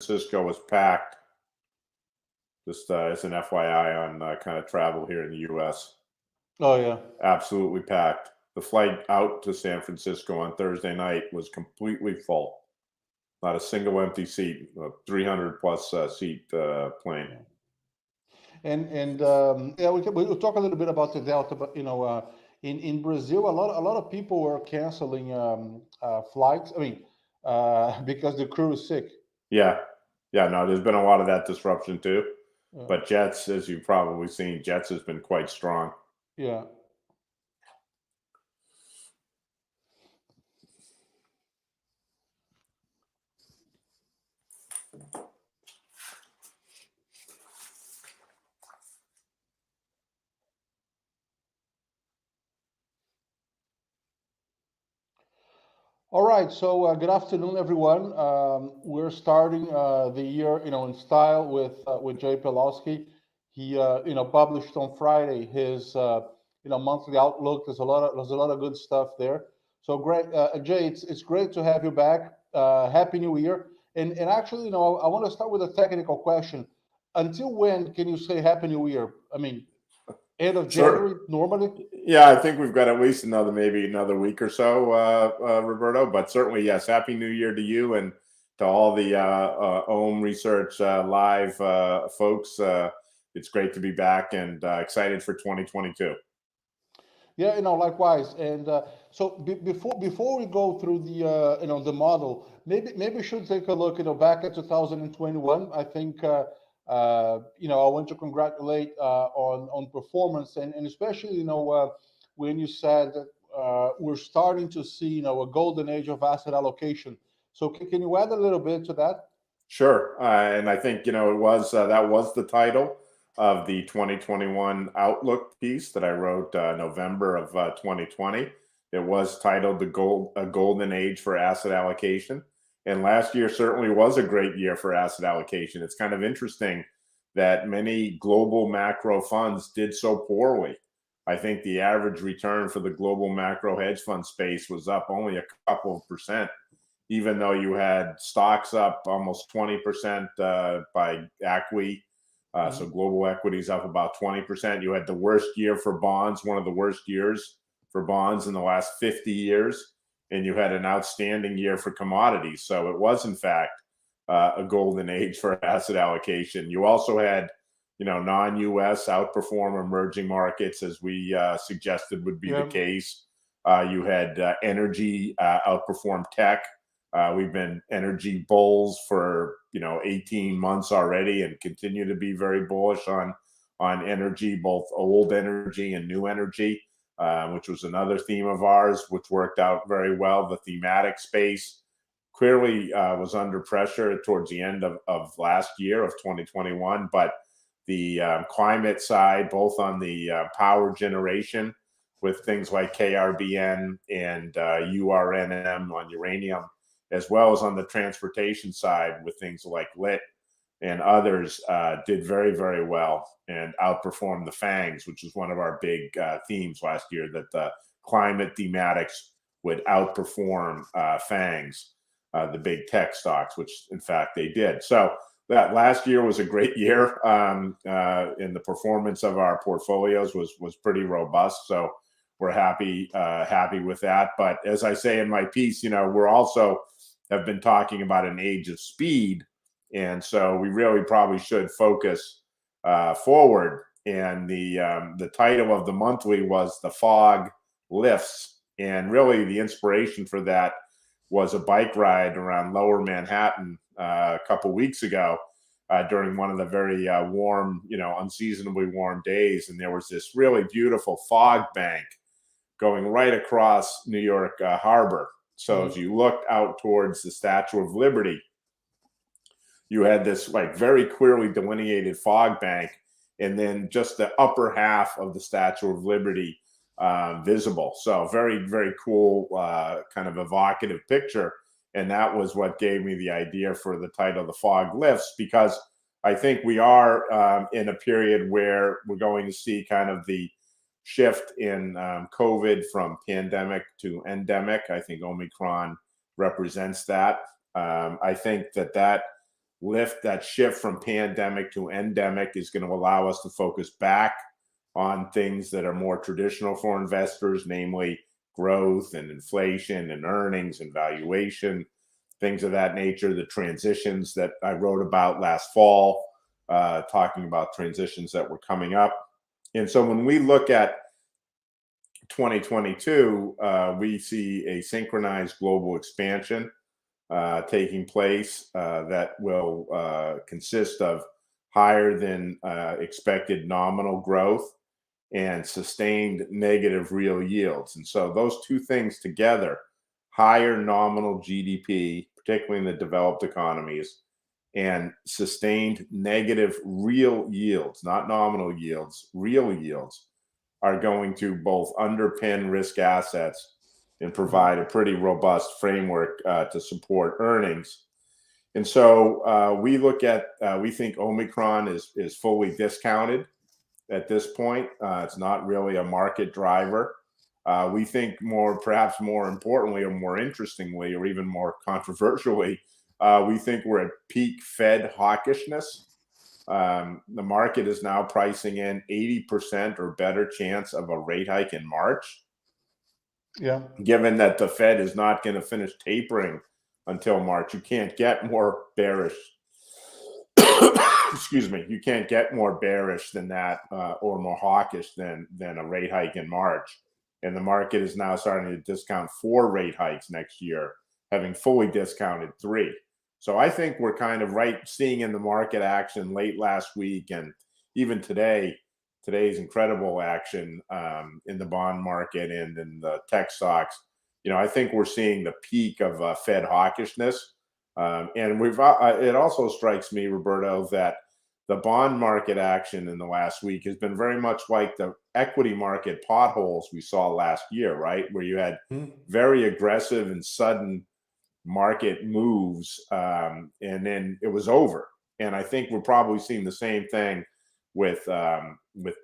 Francisco was packed. Just as an FYI on kind of travel here in the U.S. Oh yeah. Absolutely packed. The flight out to San Francisco on Thursday night was completely full. Not a single empty seat. A 300 plus seat plane. And yeah, we'll talk a little bit about the Delta, but in Brazil, a lot of people were canceling flights. I mean, because the crew is sick. Yeah, yeah. No, there's been a lot of that disruption too. Yeah. But Jets, as you've probably seen, Jets has been quite strong. Yeah. All right, so good afternoon, everyone. We're starting the year, in style with Jay Pelowski. He, published on Friday his, monthly outlook. There's a lot of good stuff there. So great, Jay. It's great to have you back. Happy New Year. And actually, I want to start with a technical question. Until when can you say Happy New Year? I mean, end of Sure. January normally. Yeah, I think we've got at least maybe another week or so, Roberto. But certainly, yes. Happy New Year to you and to all the Ohm Research Live folks. It's great to be back and excited for 2022. Yeah, likewise. And so before we go through the model, maybe we should take a look, back at 2021. I think I want to congratulate on performance and especially when you said that we're starting to see a golden age of asset allocation. So can you add a little bit to that? Sure, and I think it was that was the title of the 2021 Outlook piece that I wrote November of 2020. It was titled A Golden Age for Asset Allocation," and last year certainly was a great year for asset allocation. It's kind of interesting that many global macro funds did so poorly. I think the average return for the global macro hedge fund space was up only a couple of percent, even though you had stocks up almost 20% by ACWI. So Mhm. global equities up about 20%. You had the worst year for bonds, one of the worst years for bonds in the last 50 years. And you had an outstanding year for commodities. So it was, in fact, a golden age for asset allocation. You also had, non-US outperform emerging markets, as we suggested would be the Yeah. case. You had energy outperform tech. We've been energy bulls for 18 months already, and continue to be very bullish on energy, both old energy and new energy, which was another theme of ours, which worked out very well. The thematic space clearly was under pressure towards the end of last year of 2021, but the climate side, both on the power generation with things like KRBN and URNM on uranium, as well as on the transportation side with things like lit and others, did very, very well and outperformed the FANGs, which is one of our big themes last year, that the climate thematics would outperform FANGs, the big tech stocks, which in fact they did. So that last year was a great year, and the performance of our portfolios was pretty robust. So we're happy with that. But as I say in my piece, we're also have been talking about an age of speed, and so we really probably should focus forward. And the title of the monthly was "The Fog Lifts," and really the inspiration for that was a bike ride around Lower Manhattan a couple weeks ago during one of the very warm, unseasonably warm days, and there was this really beautiful fog bank going right across New York Harbor. So as Mhm. you looked out towards the Statue of Liberty, you had this like very clearly delineated fog bank, and then just the upper half of the Statue of Liberty visible. So very, very cool, kind of evocative picture. And that was what gave me the idea for the title, "The Fog Lifts," because I think we are in a period where we're going to see kind of the shift in COVID from pandemic to endemic. I think Omicron represents that. I think that lift, that shift from pandemic to endemic, is going to allow us to focus back on things that are more traditional for investors, namely growth and inflation and earnings and valuation, things of that nature, the transitions that I wrote about last fall, talking about transitions that were coming up. And so when we look at 2022, we see a synchronized global expansion taking place that will consist of higher than expected nominal growth and sustained negative real yields. And so those two things together, higher nominal GDP, particularly in the developed economies, and sustained negative real yields, not nominal yields, real yields, are going to both underpin risk assets and provide a pretty robust framework to support earnings. And so we look at, we think Omicron is fully discounted at this point. It's not really a market driver. We think perhaps more importantly, or more interestingly, or even more controversially, we think we're at peak Fed hawkishness. The market is now pricing in 80% or better chance of a rate hike in March. Yeah. Given that the Fed is not going to finish tapering until March, you can't get more bearish. Excuse me. You can't get more bearish than that, or more hawkish than a rate hike in March. And the market is now starting to discount 4 rate hikes next year, having fully discounted 3. So I think we're kind of seeing in the market action late last week and even today's incredible action in the bond market and in the tech stocks. I think we're seeing the peak of Fed hawkishness. And it also strikes me, Roberto, that the bond market action in the last week has been very much like the equity market potholes we saw last year, right? Where you had very aggressive and sudden market moves, and then it was over. And I think we're probably seeing the same thing with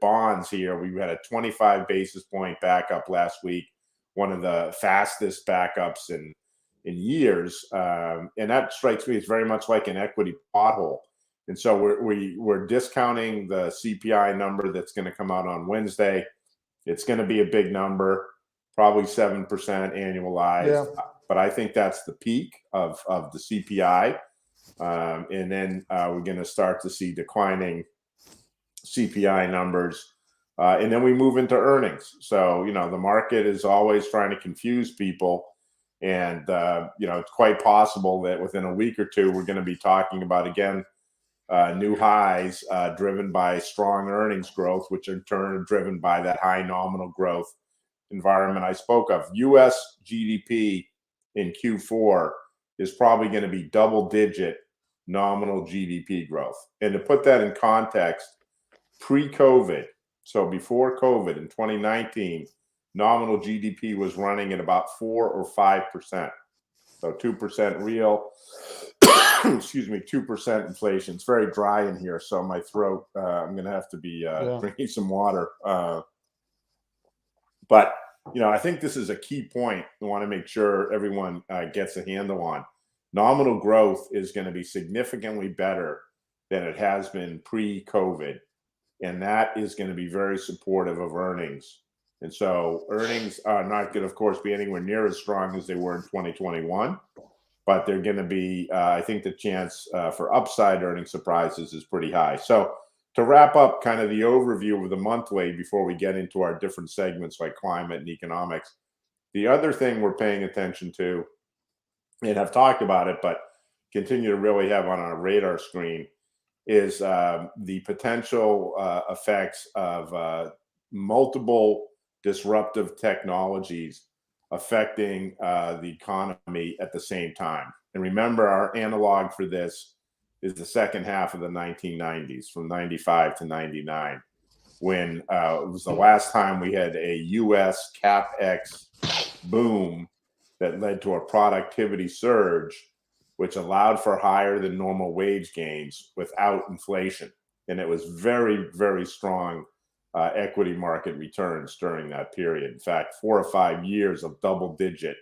bonds here. We had a 25 basis point backup last week, one of the fastest backups in years, and that strikes me as very much like an equity pothole. And so we're discounting the CPI number that's going to come out on Wednesday. It's going to be a big number, probably 7% annualized. Yeah. But I think that's the peak of the CPI. And then we're going to start to see declining CPI numbers. And then we move into earnings. So, the market is always trying to confuse people. And, it's quite possible that within a week or two, we're going to be talking about, again, new highs driven by strong earnings growth, which in turn are driven by that high nominal growth environment I spoke of. U.S. GDP in Q4 is probably going to be double-digit nominal GDP growth. And to put that in context, pre-COVID, so before COVID in 2019, nominal GDP was running at about 4 or 5%. So 2% real, excuse me, 2% inflation. It's very dry in here, so my throat, I'm going to have to be drinking some water. But I think this is a key point we want to make sure everyone gets a handle on. Nominal growth is going to be significantly better than it has been pre-COVID. And that is going to be very supportive of earnings. And so earnings are not going to, of course, be anywhere near as strong as they were in 2021. But they're going to be, I think the chance for upside earning surprises is pretty high. So to wrap up kind of the overview of the monthly before we get into our different segments like climate and economics, the other thing we're paying attention to, and have talked about it, but continue to really have on our radar screen, is the potential effects of multiple disruptive technologies affecting the economy at the same time. And remember, our analog for this is the second half of the 1990s, from 95 to 99, when it was the last time we had a U.S. CapEx boom that led to a productivity surge, which allowed for higher than normal wage gains without inflation. And it was very, very strong equity market returns during that period. In fact, 4 or 5 years of double-digit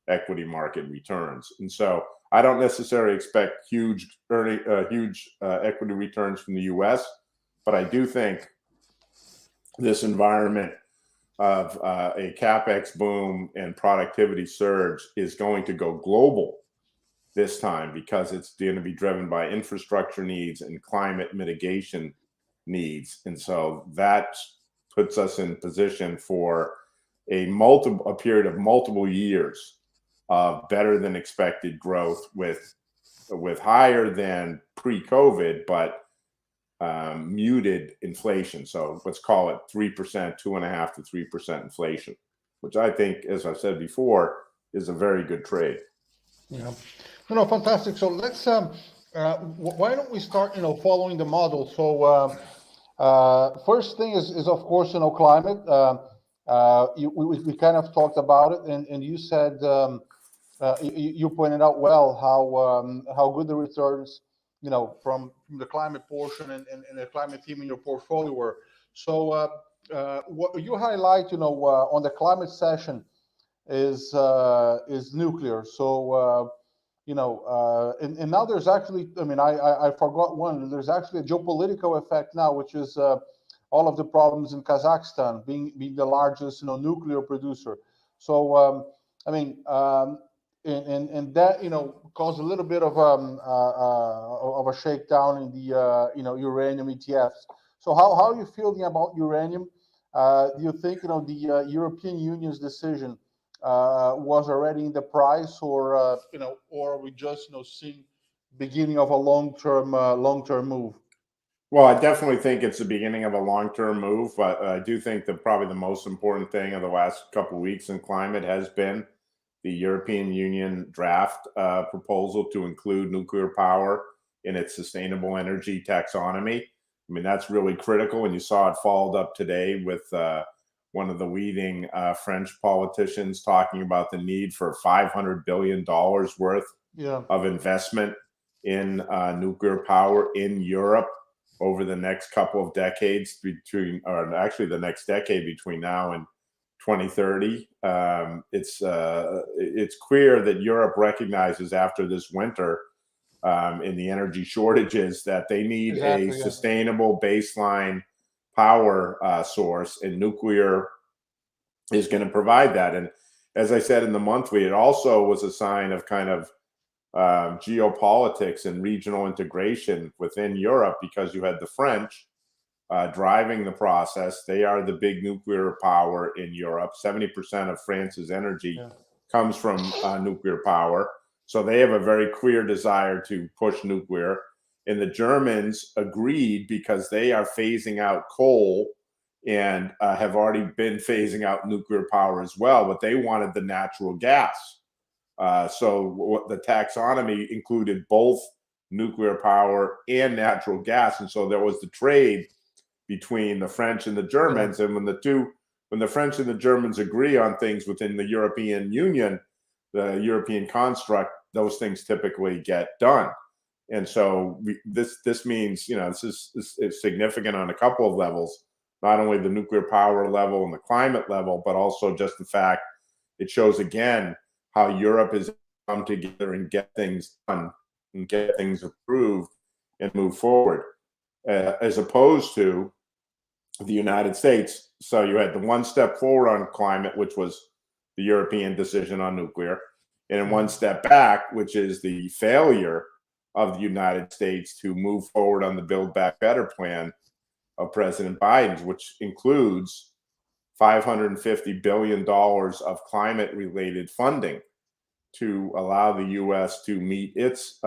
equity market returns. And so I don't necessarily expect huge equity returns from the U.S., but I do think this environment of a capex boom and productivity surge is going to go global this time because it's going to be driven by infrastructure needs and climate mitigation needs. And so that puts us in position for a period of multiple years of better than expected growth with higher than pre-COVID, but muted inflation. So let's call it 3%, 2.5% to 3% inflation, which I think, as I've said before, is a very good trade. Yeah, fantastic. So let's why don't we start, following the model? So first thing is of course, climate. We kind of talked about it, and you said you pointed out well how good the returns, from the climate portion and the climate theme in your portfolio were. So what you highlight, on the climate session is nuclear. So and now there's actually, I forgot one. There's actually a geopolitical effect now, which is all of the problems in Kazakhstan being the largest nuclear producer. So and that caused a little bit of a shakedown in the uranium ETFs. So how are you feeling about uranium? Do you think the European Union's decision was already in the price, or or are we just seeing beginning of a long-term move? Well, I definitely think it's the beginning of a long-term move, but I do think that probably the most important thing of the last couple of weeks in climate has been the European Union draft proposal to include nuclear power in its sustainable energy taxonomy. I mean, that's really critical, and you saw it followed up today with one of the leading French politicians talking about the need for $500 billion worth of investment in nuclear power in Europe over the next couple of decades, or actually the next decade between now and 2030. It's clear that Europe recognizes after this winter in the energy shortages that they need a sustainable baseline power source, and nuclear is going to provide that. And as I said in the monthly, it also was a sign of kind of geopolitics and regional integration within Europe, because you had the French driving the process. They are the big nuclear power in Europe. 70% of France's energy comes from nuclear power. So they have a very clear desire to push nuclear. And the Germans agreed because they are phasing out coal and have already been phasing out nuclear power as well, but they wanted the natural gas. So the taxonomy included both nuclear power and natural gas. And so there was the trade between the French and the Germans. And when the French and the Germans agree on things within the European Union, the European construct, those things typically get done. And so this means, this is significant on a couple of levels, not only the nuclear power level and the climate level, but also just the fact it shows again how Europe has come together and get things done and get things approved and move forward, as opposed to the United States. So you had the one step forward on climate, which was the European decision on nuclear, and one step back, which is the failure of the United States to move forward on the Build Back Better plan of President Biden, which includes $550 billion of climate-related funding to allow the U.S. to meet its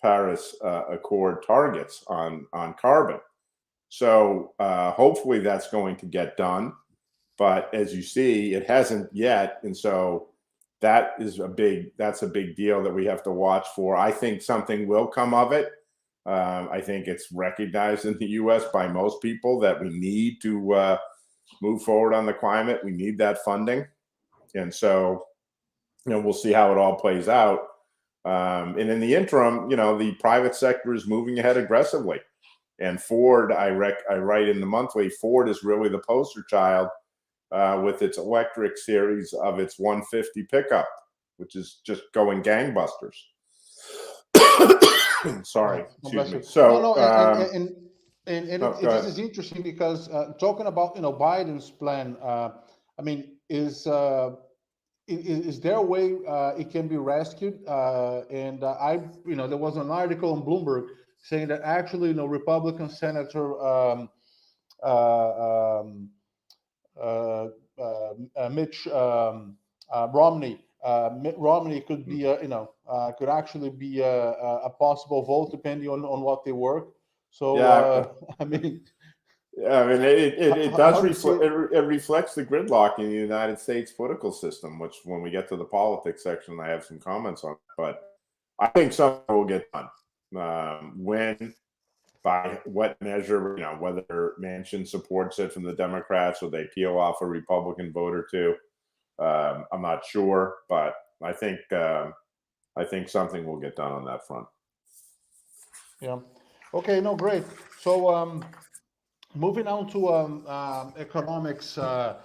Paris Accord targets on carbon. So hopefully that's going to get done. But as you see, it hasn't yet. And so that's a big deal that we have to watch for. I think something will come of it. I think it's recognized in the U.S. by most people that we need to move forward on the climate. We need that funding. And so, we'll see how it all plays out. And in the interim, the private sector is moving ahead aggressively. And Ford, I write in the monthly, Ford is really the poster child with its electric series of its 150 pickup, which is just going gangbusters. Sorry, God excuse bless me. you. No, So, no, no, go this ahead. is interesting because talking about Biden's plan. I mean, is there a way it can be rescued? And there was an article on Bloomberg saying that actually, Republican Senator uh, um, uh, Mitch Mitt Romney could be, could actually be a possible vote depending on what they work. So, Yeah, I mean, yeah, I mean, it how does do you see reflect. it? It reflects the gridlock in the United States political system. Which, when we get to the politics section, I have some comments on. But I think something will get done. When, by what measure, whether Manchin supports it from the Democrats or they peel off a Republican vote or two, I'm not sure. But I think something will get done on that front. Yeah. Okay. No, great. So, moving on to economics, I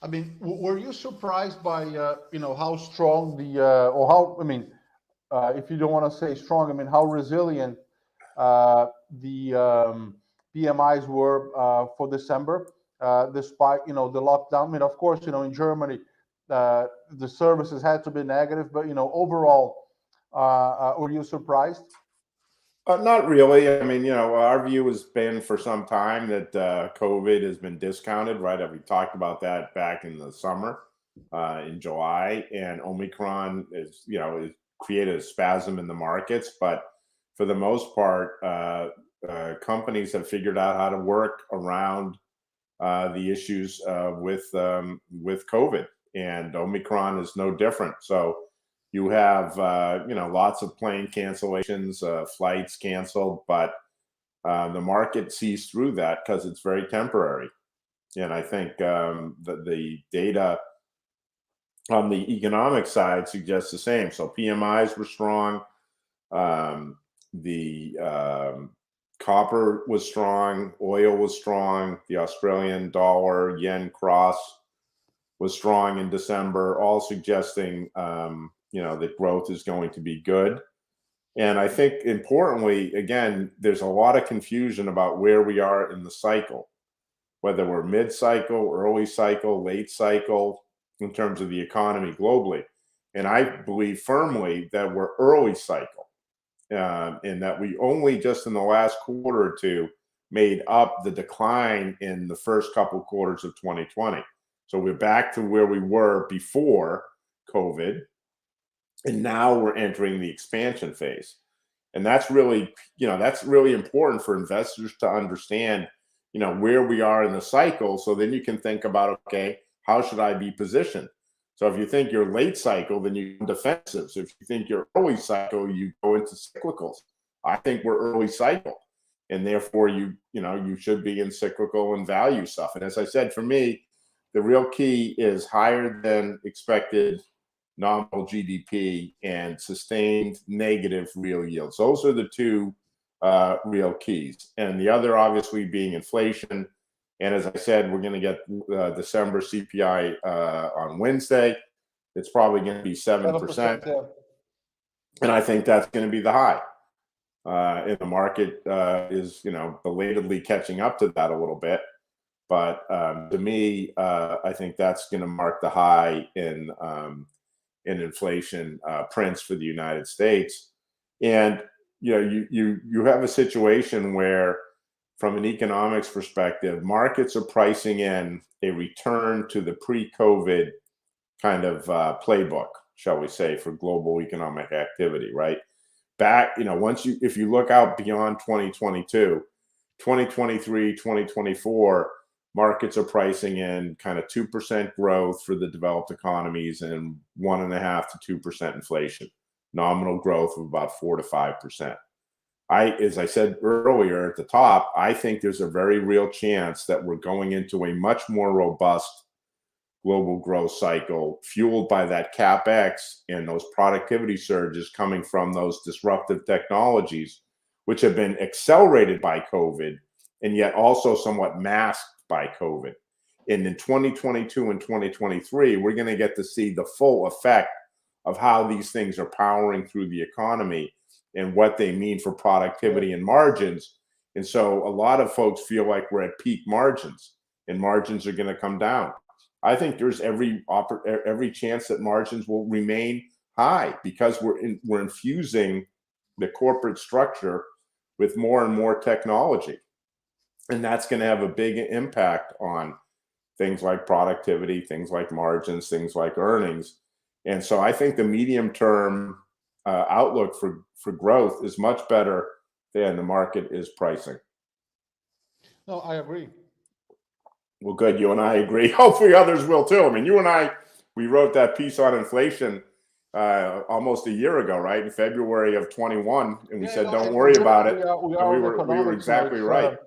mean, were you surprised by how strong or how, I mean, if you don't want to say strong, I mean how resilient the PMIs were for December, despite the lockdown. I mean, of course, in Germany, the services had to be negative, but overall, were you surprised? Not really. I mean, our view has been for some time that COVID has been discounted, right? We talked about that back in the summer, in July, and Omicron is created a spasm in the markets. But for the most part, companies have figured out how to work around the issues with COVID, and Omicron is no different. So you have lots of plane cancellations, flights canceled, but the market sees through that because it's very temporary. And I think that the data on the economic side suggests the same. So PMIs were strong. The copper was strong. Oil was strong. The Australian dollar yen cross was strong in December, all suggesting that growth is going to be good. And I think importantly, again, there's a lot of confusion about where we are in the cycle, whether we're mid-cycle, early cycle, late cycle, in terms of the economy globally. And I believe firmly that we're early cycle, and that we only just in the last quarter or two made up the decline in the first couple quarters of 2020. So we're back to where we were before COVID, and now we're entering the expansion phase. And that's really important for investors to understand, where we are in the cycle. So then you can think about, okay, how should I be positioned? So if you think you're late cycle, then you go defensive. So if you think you're early cycle, you go into cyclicals. I think we're early cycle, and therefore you should be in cyclical and value stuff. And as I said, for me, the real key is higher than expected nominal GDP and sustained negative real yields. Those are the two real keys. And the other, obviously, being inflation. And as I said, we're going to get December CPI on Wednesday. It's probably going to be 7%. 7%. Yeah. And I think that's going to be the high. And the market is, belatedly catching up to that a little bit. But to me, I think that's going to mark the high in inflation prints for the United States. And you have a situation where, from an economics perspective, markets are pricing in a return to the pre-COVID kind of playbook, shall we say, for global economic activity, right? Back, if you look out beyond 2022, 2023, 2024, markets are pricing in kind of 2% growth for the developed economies and 1.5% to 2% inflation, nominal growth of about 4 to 5%. As I said earlier at the top, I think there's a very real chance that we're going into a much more robust global growth cycle, fueled by that CapEx and those productivity surges coming from those disruptive technologies, which have been accelerated by COVID and yet also somewhat masked by COVID. And in 2022 and 2023, we're going to get to see the full effect of how these things are powering through the economy and what they mean for productivity and margins. And so a lot of folks feel like we're at peak margins and margins are going to come down. I think there's every chance that margins will remain high because we're infusing the corporate structure with more and more technology. And that's going to have a big impact on things like productivity, things like margins, things like earnings. And so I think the medium term outlook for growth is much better than the market is pricing. No, I agree. Well, good. You and I agree. Hopefully others will too. I mean, you and I, we wrote that piece on inflation almost a year ago, right? In February of 21. And we Yeah, said, don't and worry you know, about it. we And are on we were economics. exactly right.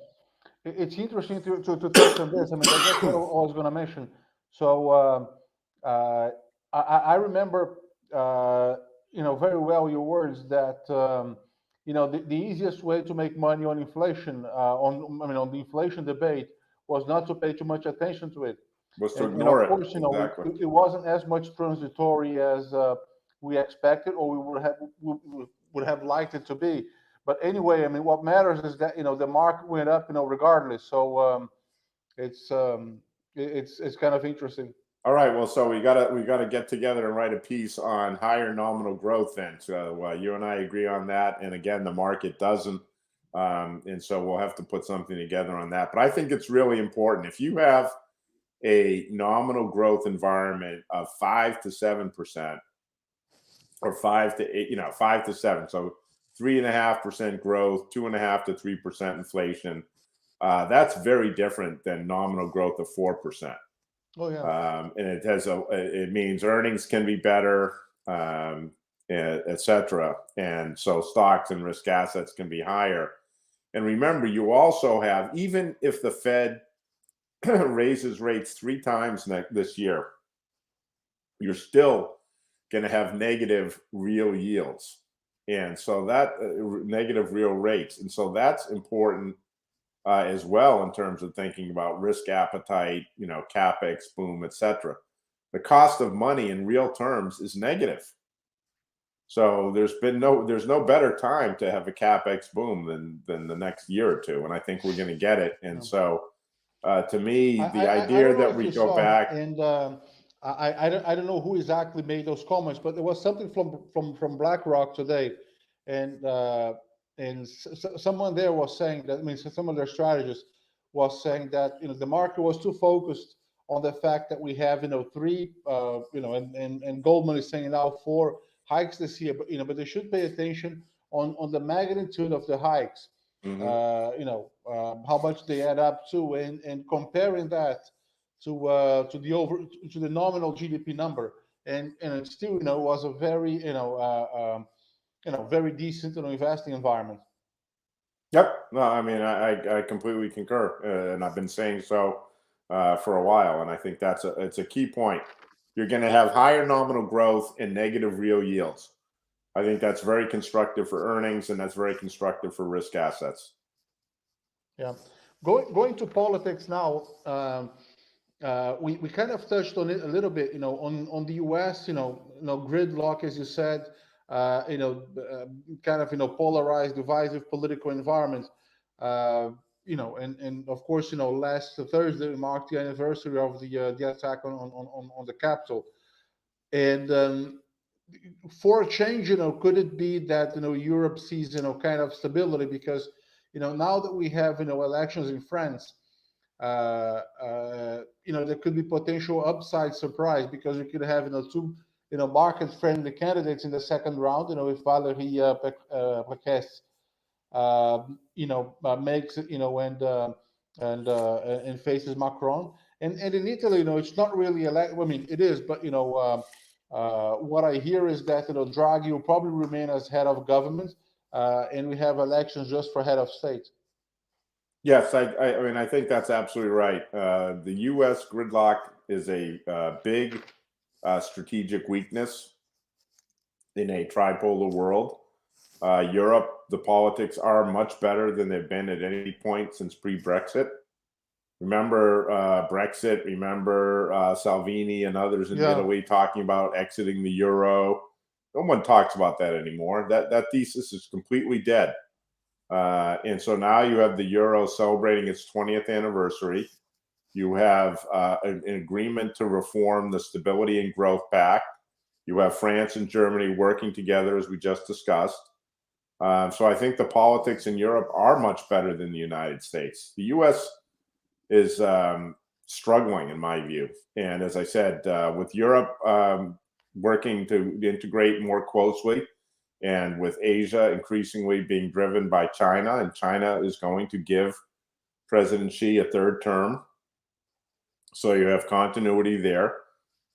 It's interesting to touch on this. I mean, that's what I was going to mention. So I remember, very well your words that the easiest way to make money on inflation, on the inflation debate, was not to pay too much attention to it. Was to And of ignore it. course, Exactly. it wasn't as much transitory as we expected, or we would have liked it to be. But anyway, I mean, what matters is that the market went up, regardless. So it's kind of interesting. All right. Well, so we gotta get together and write a piece on higher nominal growth. Then, so you and I agree on that. And again, the market doesn't, and so we'll have to put something together on that. But I think it's really important if you have a nominal growth environment of 5 to 7%, or 5 to 8, 5 to 7. So 3.5% growth, 2.5 to 3% inflation. That's very different than nominal growth of 4%. Oh yeah. And it means earnings can be better, et cetera. And so stocks and risk assets can be higher. And remember, you also have, even if the Fed raises rates 3 times this year, you're still going to have negative real yields. And so that negative real rates. And so that's important as well in terms of thinking about risk appetite, capex boom, etc. The cost of money in real terms is negative. So there's no better time to have a capex boom than the next year or two, and I think we're going to get it. And so to me, the I idea don't know that if we you go saw, back. and I don't know who exactly made those comments, but there was something from BlackRock today, and someone there was saying that, I mean, so some of their strategists was saying that the market was too focused on the fact that we have three and Goldman is saying now 4 hikes this year, but they should pay attention on the magnitude of the hikes, Mhm. how much they add up to, and comparing that to the nominal GDP number, and it still was a very very decent investing environment. Yep. No, I mean, I completely concur, and I've been saying so for a while, and I think it's a key point. You're going to have higher nominal growth and negative real yields. I think that's very constructive for earnings, and that's very constructive for risk assets. Yeah, going to politics now. We kind of touched on it a little bit, on the U.S. Gridlock, as you said, kind of polarized, divisive political environment. And of course, last Thursday marked the anniversary of the attack on the Capitol, and for a change, could it be that Europe sees kind of stability, because now that we have elections in France, there could be potential upside surprise, because you could have two market-friendly candidates in the second round. If Valérie Pécresse makes it, and faces Macron, and in Italy, it's not really elect. I mean, it is, but what I hear is that Draghi will probably remain as head of government, and we have elections just for head of state. Yes, I mean, I think that's absolutely right. The U.S. gridlock is a big strategic weakness in a tripolar world. Europe, the politics are much better than they've been at any point since pre-Brexit. Remember Brexit, remember Salvini and others in Yeah. Italy talking about exiting the euro. No one talks about that anymore. That thesis is completely dead. And so now you have the euro celebrating its 20th anniversary. You have an agreement to reform the Stability and Growth Pact. You have France and Germany working together, as we just discussed. So I think the politics in Europe are much better than the United States. The U.S. is struggling, in my view. And as I said, with Europe working to integrate more closely, and with Asia increasingly being driven by China, and China is going to give President Xi a third term. So you have continuity there.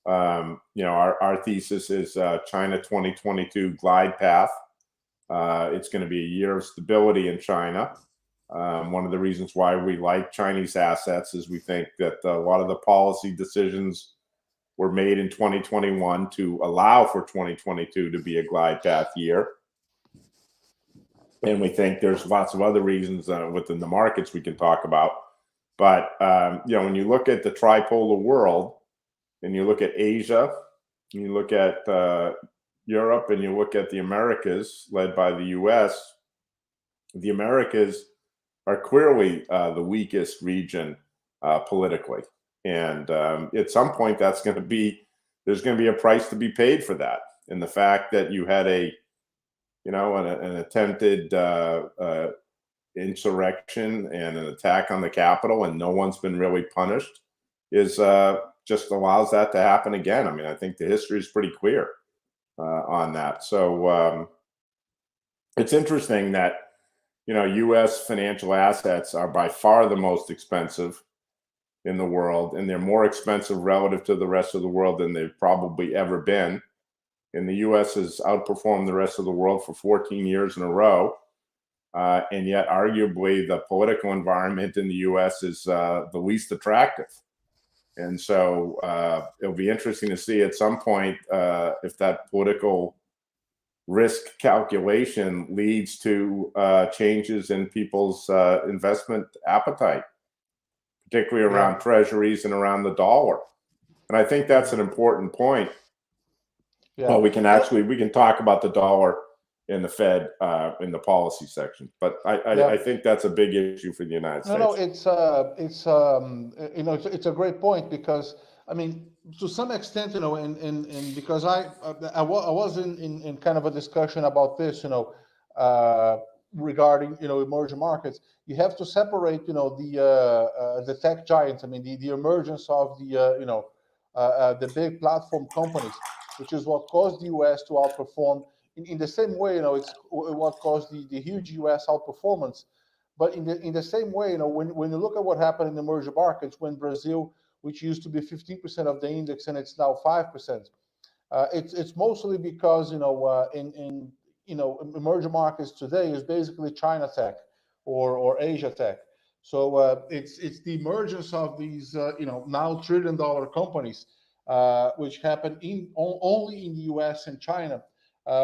Our thesis is China 2022 glide path. It's going to be a year of stability in China. One of the reasons why we like Chinese assets is we think that a lot of the policy decisions were made in 2021 to allow for 2022 to be a glide path year. And we think there's lots of other reasons within the markets we can talk about. But, when you look at the tripolar world and you look at Asia, and you look at Europe, and you look at the Americas led by the US, the Americas are clearly the weakest region politically. And at some point, there's going to be a price to be paid for that. And the fact that you had an attempted insurrection and an attack on the Capitol, and no one's been really punished, is just allows that to happen again. I mean, I think the history is pretty clear on that. So it's interesting that U.S. financial assets are by far the most expensive in the world, and they're more expensive relative to the rest of the world than they've probably ever been. And the U.S. has outperformed the rest of the world for 14 years in a row. And yet, arguably, the political environment in the U.S. is the least attractive. And so it'll be interesting to see at some point if that political risk calculation leads to changes in people's investment appetite, particularly around treasuries and around the dollar. And I think that's an important point. Yeah. Well, we can talk about the dollar and the Fed in the policy section, but I think that's a big issue for the United States. No, it's a great point, because I mean, to some extent, and because I was in kind of a discussion about this, regarding emerging markets. You have to separate the tech giants. I mean, the emergence of the big platform companies, which is what caused the U.S. to outperform. In the same way, it's what caused the huge U.S. outperformance. But in the same way, when you look at what happened in the emerging markets, when Brazil, which used to be 15% of the index, and it's now 5%, it's mostly because in emerging markets today is basically China tech or Asia tech. So it's the emergence of these now $1 trillion companies, which happened only in the U.S. and China.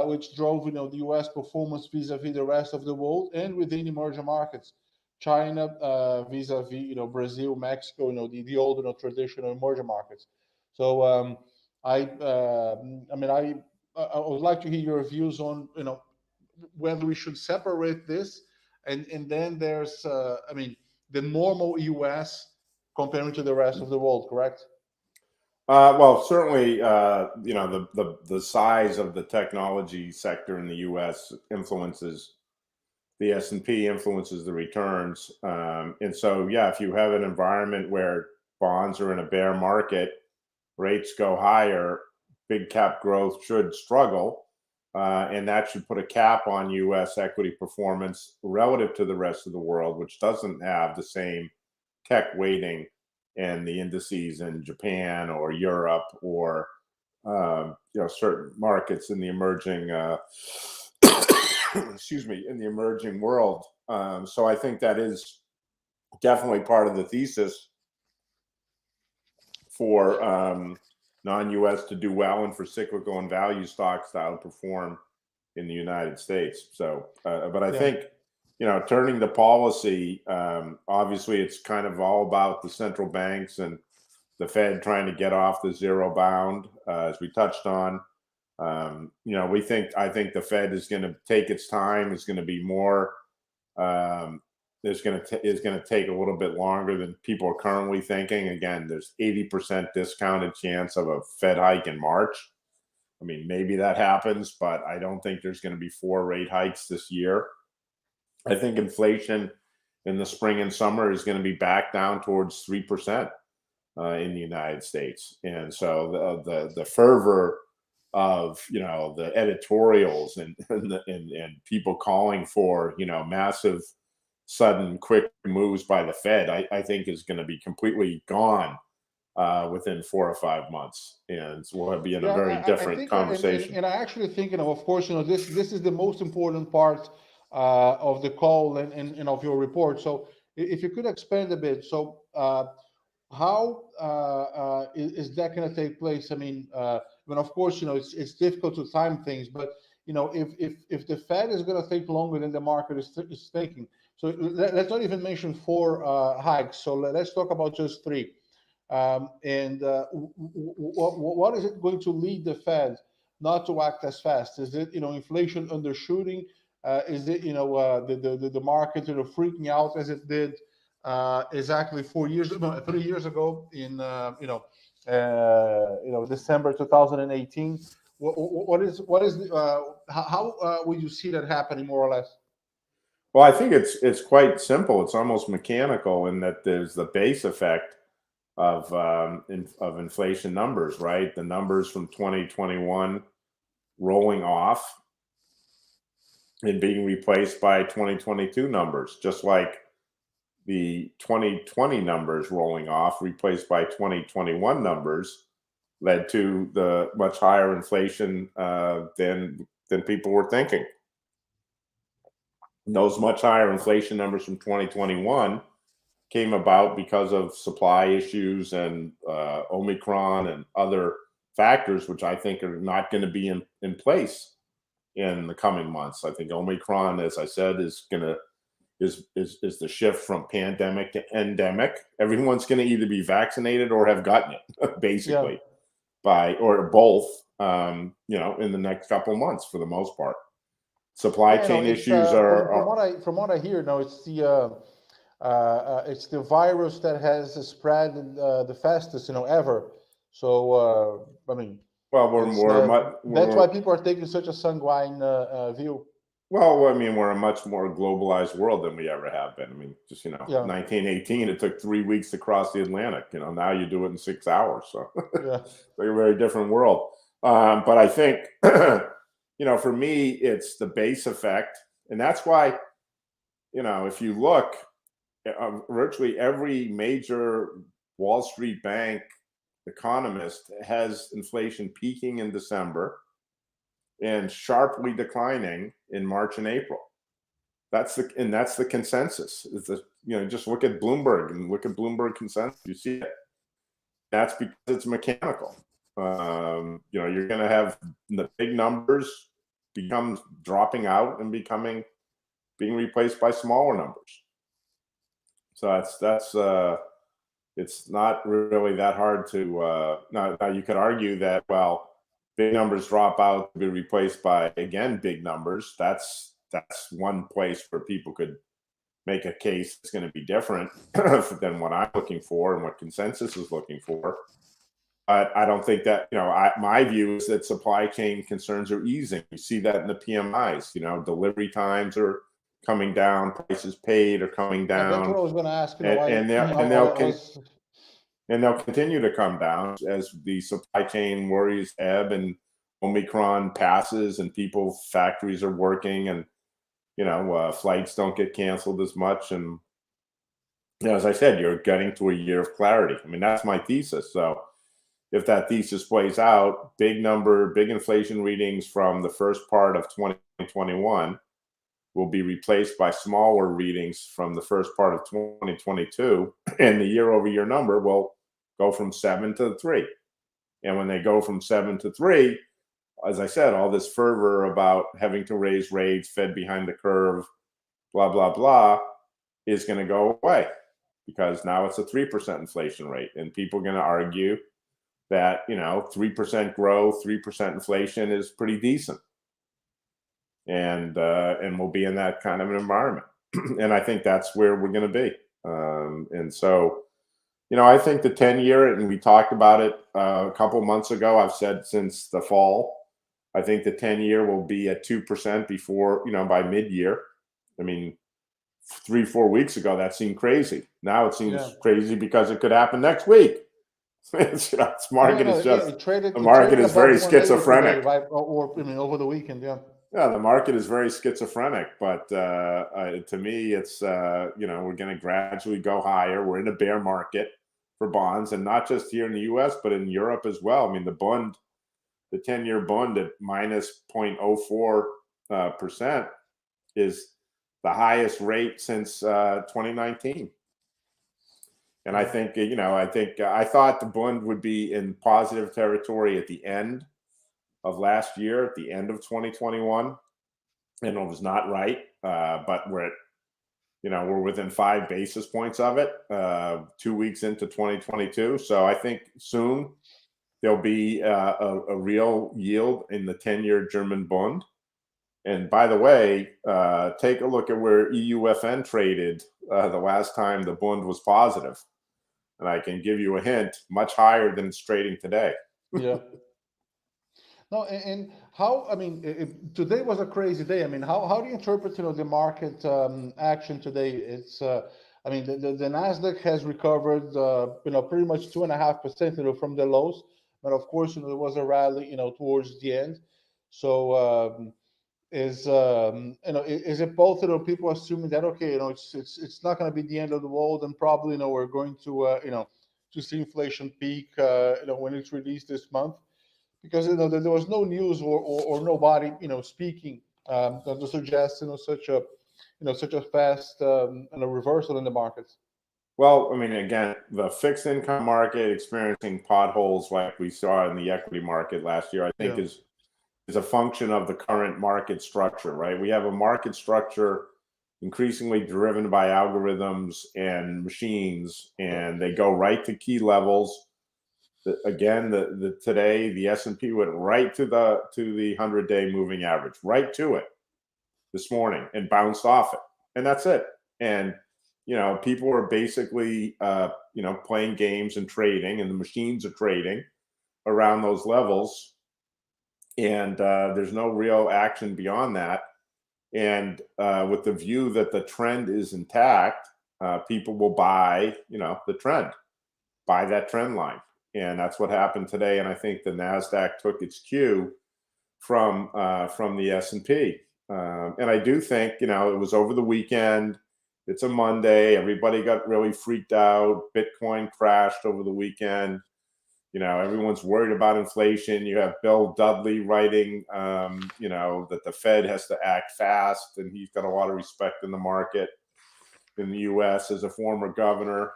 Which drove the U.S. performance vis-a-vis the rest of the world, and within emerging markets, China vis-a-vis Brazil, Mexico, the old traditional emerging markets. So I would like to hear your views on whether we should separate this, and then there's the normal U.S. comparing to the rest of the world, correct? Well, certainly, the size of the technology sector in the U.S. influences the S&P, influences the returns. And so, if you have an environment where bonds are in a bear market, rates go higher, big cap growth should struggle, and that should put a cap on U.S. equity performance relative to the rest of the world, which doesn't have the same tech weighting and the indices in Japan or Europe or certain markets in the emerging in the emerging world. So I think that is definitely part of the thesis for non-US to do well, and for cyclical and value stocks to outperform in the United States. So but I think turning to policy, obviously it's kind of all about the central banks and the Fed trying to get off the zero bound, as we touched on. I think the Fed is going to take its time. It's going to be more. Um, is going to take a little bit longer than people are currently thinking. Again, there's 80% discounted chance of a Fed hike in March. I mean, maybe that happens, but I don't think there's going to be 4 rate hikes this year. I think inflation in the spring and summer is going to be back down towards 3% in the United States, and so the fervor of the editorials and people calling for massive, sudden, quick moves by the Fed, I think is going to be completely gone within 4 or 5 months, and we'll be in a Yeah, very I different think, conversation. and I actually think, of course, this is the most important part of the call and of your report. So, if you could expand a bit, so how is that going to take place? I mean, of course, it's difficult to time things, but if the Fed is going to take longer than the market is thinking, so let's not even mention 4 hikes. So let's talk about just 3. And what is it going to lead the Fed not to act as fast? Is it inflation undershooting? Is it the market freaking out as it did exactly 4 years, no, 3 years ago in December 2018? What is how would you see that happening more or less? Well, I think it's quite simple. It's almost mechanical in that there's the base effect of inflation numbers, right? The numbers from 2021 rolling off and being replaced by 2022 numbers, just like the 2020 numbers rolling off, replaced by 2021 numbers, led to the much higher inflation than people were thinking. And those much higher inflation numbers from 2021 came about because of supply issues and Omicron and other factors, which I think are not going to be in place in the coming months. I think Omicron, as I said, is going to is the shift from pandemic to endemic. Everyone's going to either be vaccinated or have gotten it, Yeah. basically, by or both. In the next couple of months, for the most part, supply Yeah, chain it's issues from are what I hear. No, it's the virus that has spread the fastest, ever. So I mean, well, it's that's why people are taking such a sanguine view. well, I mean, we're a much more globalized world than we ever have been. I mean, just Yeah, 1918, it took 3 weeks to cross the Atlantic. Now you do it in 6 hours. So, yeah, like a very different world. But I think, for me, it's the base effect, and that's why, if you look, virtually every major Wall Street bank economist has inflation peaking in December and sharply declining in March and April. That's the consensus. Just look at Bloomberg and look at Bloomberg consensus. You see it. That's because it's mechanical. You're going to have the big numbers become dropping out and being replaced by smaller numbers. So that's it's not really that hard to. Now you could argue that, well, big numbers drop out to be replaced by, again, big numbers. That's one place where people could make a case that's going to be different than what I'm looking for and what consensus is looking for. I don't think that, my view is that supply chain concerns are easing. We see that in the PMIs. Delivery times are coming down, prices paid are coming yeah. That's what down, I was going to ask. and I and they'll and I they'll con- was and they'll continue to come down as the supply chain worries ebb and Omicron passes and factories are working, and flights don't get canceled as much. And as I said, you're getting to a year of clarity. I mean, that's my thesis. So if that thesis plays out, big inflation readings from the first part of 2021 will be replaced by smaller readings from the first part of 2022, and the year-over-year number will go from 7 to 3. And when they go from 7 to 3, as I said, all this fervor about having to raise rates, Fed behind the curve, blah, blah, blah, is going to go away, because now it's a 3% inflation rate. And people are going to argue that, 3% growth, 3% inflation is pretty decent. And we'll be in that kind of an environment. And I think that's where we're going to be. And so, I think the 10-year, and we talked about it a couple months ago, I've said since the fall, I think the 10-year will be at 2% before, by mid-year. I mean, 3-4 weeks ago, that seemed crazy. Now it seems crazy because it could happen next week. This market is just, it the market traded is very above 180 today, schizophrenic. right? Or I mean, over the weekend, yeah. Yeah, the market is very schizophrenic, but to me, it's we're going to gradually go higher. We're in a bear market for bonds, and not just here in the U.S., but in Europe as well. I mean, the 10-year bond at minus 0.04% is the highest rate since 2019. And I think, I thought the bond would be in positive territory at the end of last year, at the end of 2021. And it was not right, but we're within 5 basis points of it 2 weeks into 2022. So I think soon there'll be a real yield in the 10-year German bond. And by the way, take a look at where EUFN traded the last time the bond was positive. And I can give you a hint, much higher than it's trading today. Yeah. No, and how, I mean, today was a crazy day. I mean, how do you interpret, the market action today? It's, I mean, the Nasdaq has recovered, pretty much 2.5%, from the lows. But of course, there was a rally, towards the end. So is it both, people assuming that, okay, it's not going to be the end of the world, and probably, we're going to see inflation peak, when it's released this month, because there was no news or nobody speaking to suggest such a fast reversal in the markets. Well, I mean, again, the fixed income market experiencing potholes like we saw in the equity market last year, I think is a function of the current market structure, right? We have a market structure increasingly driven by algorithms and machines, and they go right to key levels. Again, today the S&P went right to the 100-day moving average, right to it this morning, and bounced off it, and that's it. And people are basically playing games and trading, and the machines are trading around those levels, and there's no real action beyond that. And with the view that the trend is intact, people will buy the trend, buy that trend line. And that's what happened today. And I think the Nasdaq took its cue from the S&P. And I do think it was over the weekend. It's a Monday. Everybody got really freaked out. Bitcoin crashed over the weekend. Everyone's worried about inflation. You have Bill Dudley writing, that the Fed has to act fast, and he's got a lot of respect in the market in the U.S. as a former governor.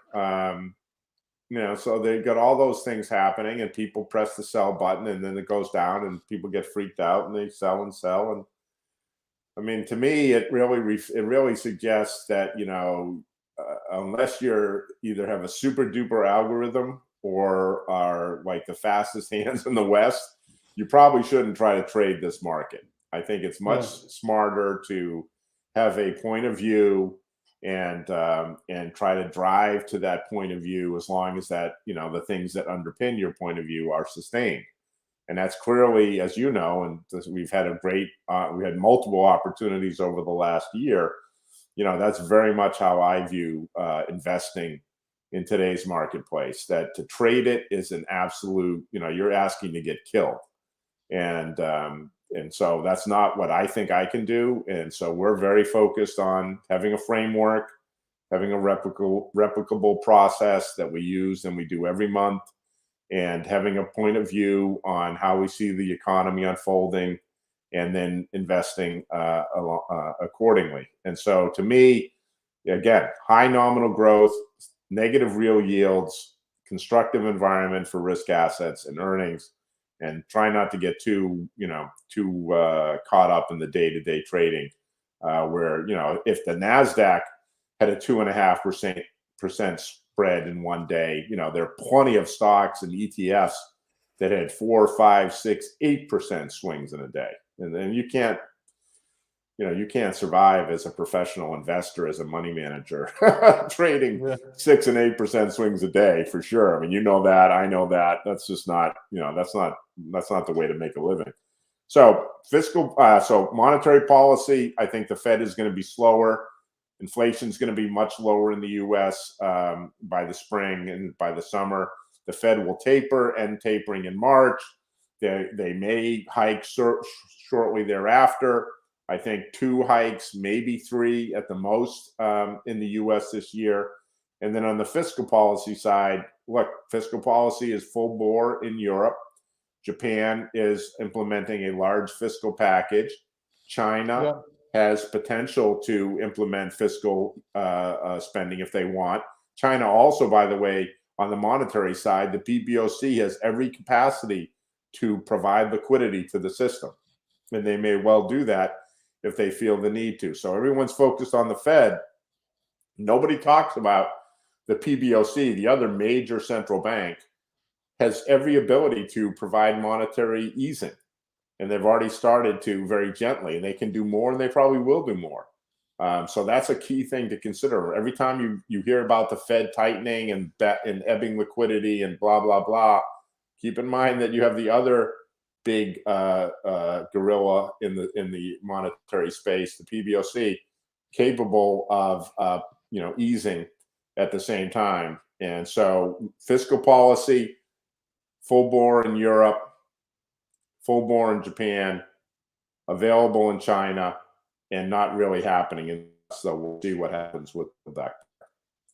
So they got all those things happening, and people press the sell button, and then it goes down, and people get freaked out, and they sell and sell. And I mean, to me, it really suggests that unless you're either have a super duper algorithm or are like the fastest hands in the West, you probably shouldn't try to trade this market. I think it's much smarter to have a point of view and try to drive to that point of view, as long as that the things that underpin your point of view are sustained. And that's clearly, as you know, and we've had we had multiple opportunities over the last year. That's very much how I view investing in today's marketplace. That to trade it is an absolute, you're asking to get killed. And so that's not what I think I can do. And so we're very focused on having a framework, having a replicable process that we use and we do every month, and having a point of view on how we see the economy unfolding, and then investing accordingly. And so to me, again, high nominal growth, negative real yields, constructive environment for risk assets and earnings, and try not to get too caught up in the day-to-day trading, where, if the Nasdaq had a 2.5% spread in one day, there are plenty of stocks and ETFs that had 4, 5, 6, 8% swings in a day. And then you can't, you can't survive as a professional investor, as a money manager, trading Yeah. 6 and 8% swings a day for sure. I mean, you know that, I know that. That's just not, that's not the way to make a living. So so monetary policy, I think the Fed is going to be slower. Inflation is going to be much lower in the U.S. By the spring and by the summer. The Fed will taper, end tapering in March. They may hike shortly thereafter. I think 2 hikes, maybe 3 at the most in the U.S. this year. And then on the fiscal policy side, look, fiscal policy is full bore in Europe. Japan is implementing a large fiscal package. China has potential to implement fiscal spending if they want. China also, by the way, on the monetary side, the PBOC has every capacity to provide liquidity to the system. And they may well do that if they feel the need to. So everyone's focused on the Fed. Nobody talks about the PBOC, the other major central bank, has every ability to provide monetary easing. And they've already started to very gently, and they can do more, and they probably will do more. So that's a key thing to consider. Every time you hear about the Fed tightening and ebbing liquidity and blah, blah, blah, keep in mind that you have the other big gorilla in the monetary space, the PBOC, capable of easing at the same time. And so fiscal policy, full bore in Europe, full bore in Japan, available in China, and not really happening. So we'll see what happens with that.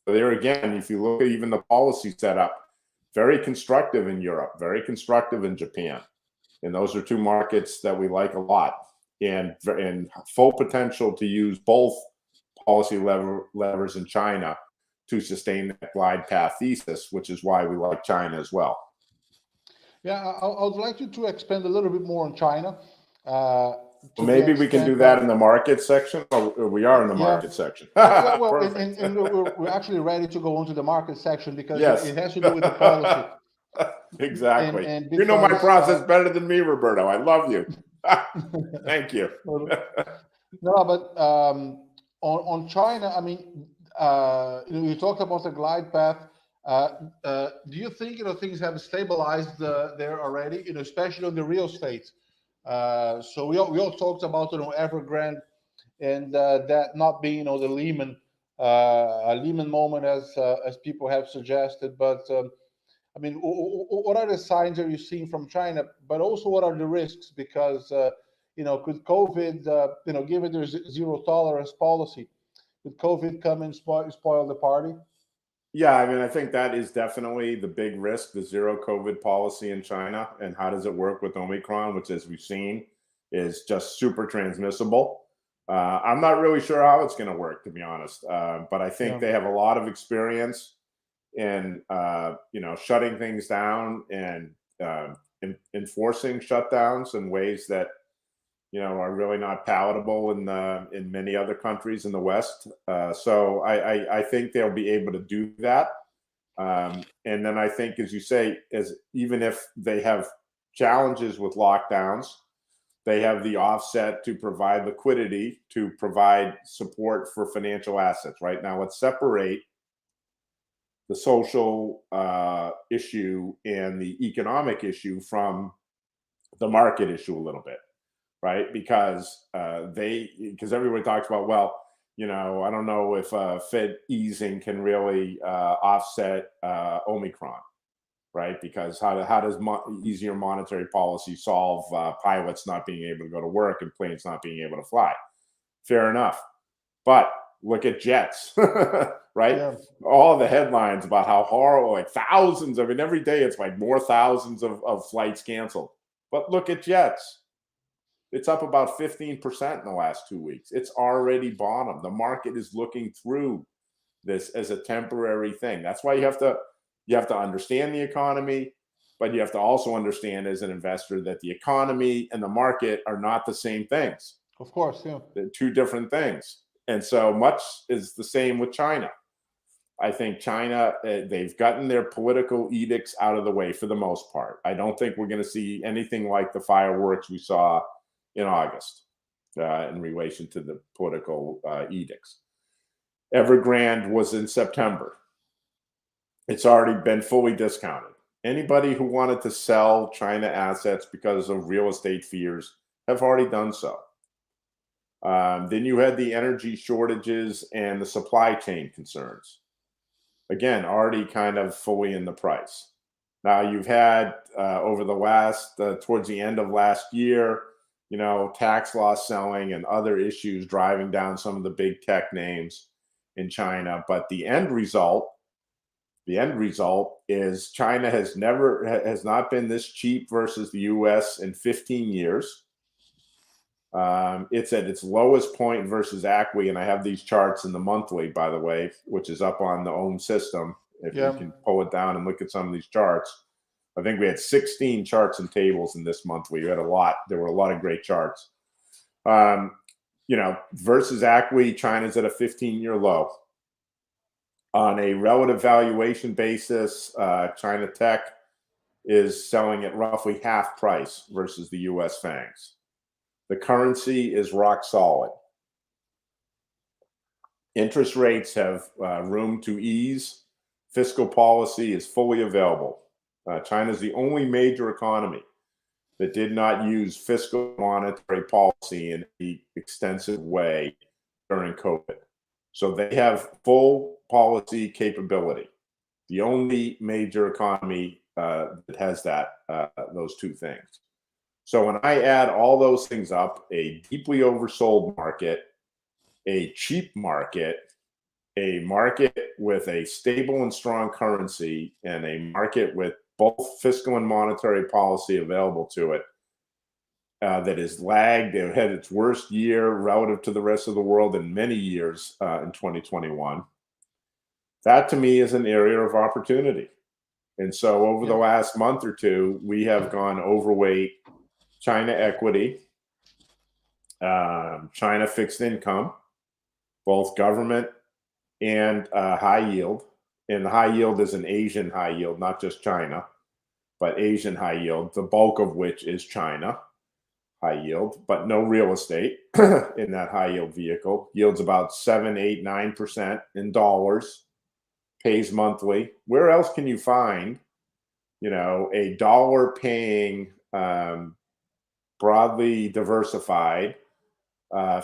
So there again, if you look at even the policy setup, very constructive in Europe, very constructive in Japan. And those are 2 markets that we like a lot, and full potential to use both policy levers in China to sustain that glide path thesis, which is why we like China as well. Yeah, I would like you to expand a little bit more on China. Well, maybe we can do that in the market section. Or we are in the market section. Well, and we're actually ready to go on to the market section because it has to do with the policy. Exactly. And you know my process better than me, Roberto. I love you. Thank you. No, but on China, I mean, you talked about the glide path. Do you think things have stabilized there already? Especially on the real estate. So we all talked about Evergrande and that not being the Lehman moment as people have suggested, but. I mean, what are the signs that you're seeing from China, but also what are the risks? Because, could COVID, given there's zero tolerance policy, could COVID come and spoil the party? Yeah, I mean, I think that is definitely the big risk, the zero COVID policy in China. And how does it work with Omicron, which, as we've seen, is just super transmissible. I'm not really sure how it's going to work, to be honest. But I think they have a lot of experience in shutting things down and enforcing shutdowns in ways that are really not palatable in many other countries in the West. So I think they'll be able to do that. And then I think, as you say, even if they have challenges with lockdowns, they have the offset to provide liquidity, to provide support for financial assets. Right now, let's separate the social issue and the economic issue from the market issue a little bit, right? Because everyone talks about, well, I don't know if Fed easing can really offset Omicron, right? Because how does easier monetary policy solve pilots not being able to go to work and planes not being able to fly? Fair enough. But look at jets, right? Yeah. All the headlines about how horrible, like thousands of, and every day it's like more thousands of flights canceled. But look at jets. It's up about 15% in the last 2 weeks. It's already bottomed. The market is looking through this as a temporary thing. That's why you have to understand the economy, but you have to also understand as an investor that the economy and the market are not the same things. Of course, yeah. They're 2 different things. And so much is the same with China. I think China, they've gotten their political edicts out of the way for the most part. I don't think we're going to see anything like the fireworks we saw in August in relation to the political edicts. Evergrande was in September. It's already been fully discounted. Anybody who wanted to sell China assets because of real estate fears have already done so. Then you had the energy shortages and the supply chain concerns. Again, already kind of fully in the price. Now you've had over the last, towards the end of last year, tax loss selling and other issues driving down some of the big tech names in China. But the end result is China has not been this cheap versus the US in 15 years. It's at its lowest point versus ACWI, and I have these charts in the monthly, by the way, which is up on the OHM system. If you can pull it down and look at some of these charts. I think we had 16 charts and tables in this monthly. We had a lot. There were a lot of great charts. Versus ACWI, China's at a 15-year low. On a relative valuation basis, China Tech is selling at roughly half price versus the US FANGs. The currency is rock solid. Interest rates have room to ease. Fiscal policy is fully available. China is the only major economy that did not use fiscal monetary policy in an extensive way during COVID. So they have full policy capability. The only major economy that has those two things. So when I add all those things up, a deeply oversold market, a cheap market, a market with a stable and strong currency, and a market with both fiscal and monetary policy available to it, that is lagged. It had its worst year relative to the rest of the world in many years in 2021. That to me is an area of opportunity. And so over the last month or two, we have gone overweight China equity, China fixed income, both government and high yield. And the high yield is an Asian high yield, not just China, but Asian high yield, the bulk of which is China high yield, but no real estate in that high yield vehicle. Yields about 7, 8, 9% in dollars, pays monthly. Where else can you find, a dollar paying broadly diversified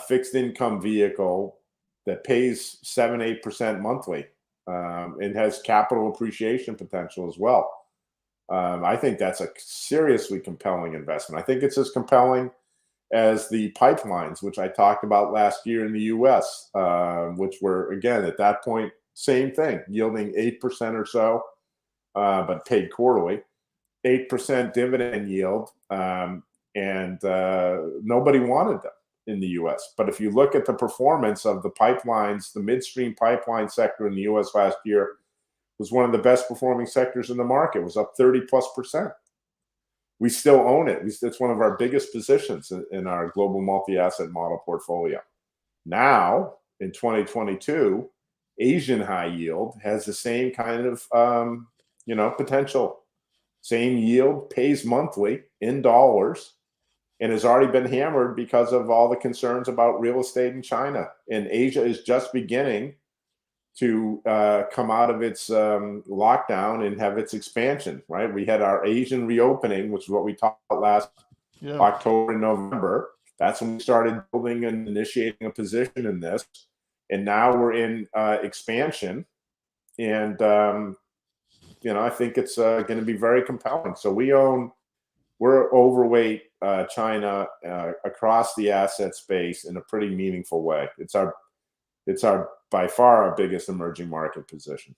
fixed income vehicle that pays 7, 8% monthly and has capital appreciation potential as well? I think that's a seriously compelling investment. I think it's as compelling as the pipelines, which I talked about last year in the US, which were, again, at that point, same thing, yielding 8% or so, but paid quarterly, 8% dividend yield. And nobody wanted them in the US. But if you look at the performance of the pipelines, the midstream pipeline sector in the US last year was one of the best performing sectors in the market. It was up 30+%. We still own it. It's one of our biggest positions in our global multi-asset model portfolio. Now, in 2022, Asian high yield has the same kind of potential. Same yield, pays monthly in dollars, and has already been hammered because of all the concerns about real estate in China. And Asia is just beginning to come out of its lockdown and have its expansion, right? We had our Asian reopening, which is what we talked about last October and November. That's when we started building and initiating a position in this. And now we're in expansion. And, I think it's going to be very compelling. So we're overweight China across the asset space in a pretty meaningful way. It's our by far our biggest emerging market position.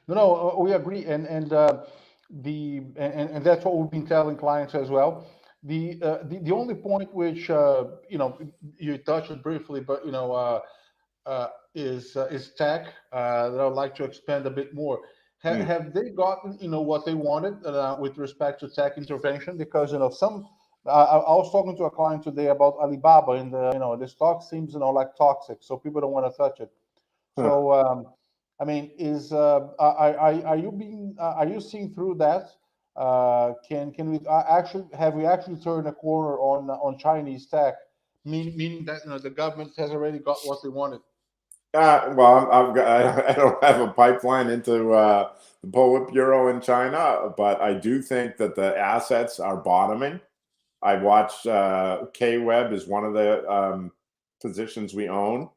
No, we agree, and that's what we've been telling clients as well. The only point which you touched briefly, but is tech that I'd like to expand a bit more. Have they gotten what they wanted with respect to tech intervention? Because some. I was talking to a client today about Alibaba, and the stock seems like toxic, so people don't want to touch it. Huh. So, I mean, are you seeing through that? Can we actually have we actually turned a corner on Chinese tech, meaning that the government has already got what they wanted? Well, I don't have a pipeline into the Politburo in China, but I do think that the assets are bottoming. I watched K-Web is one of the positions we own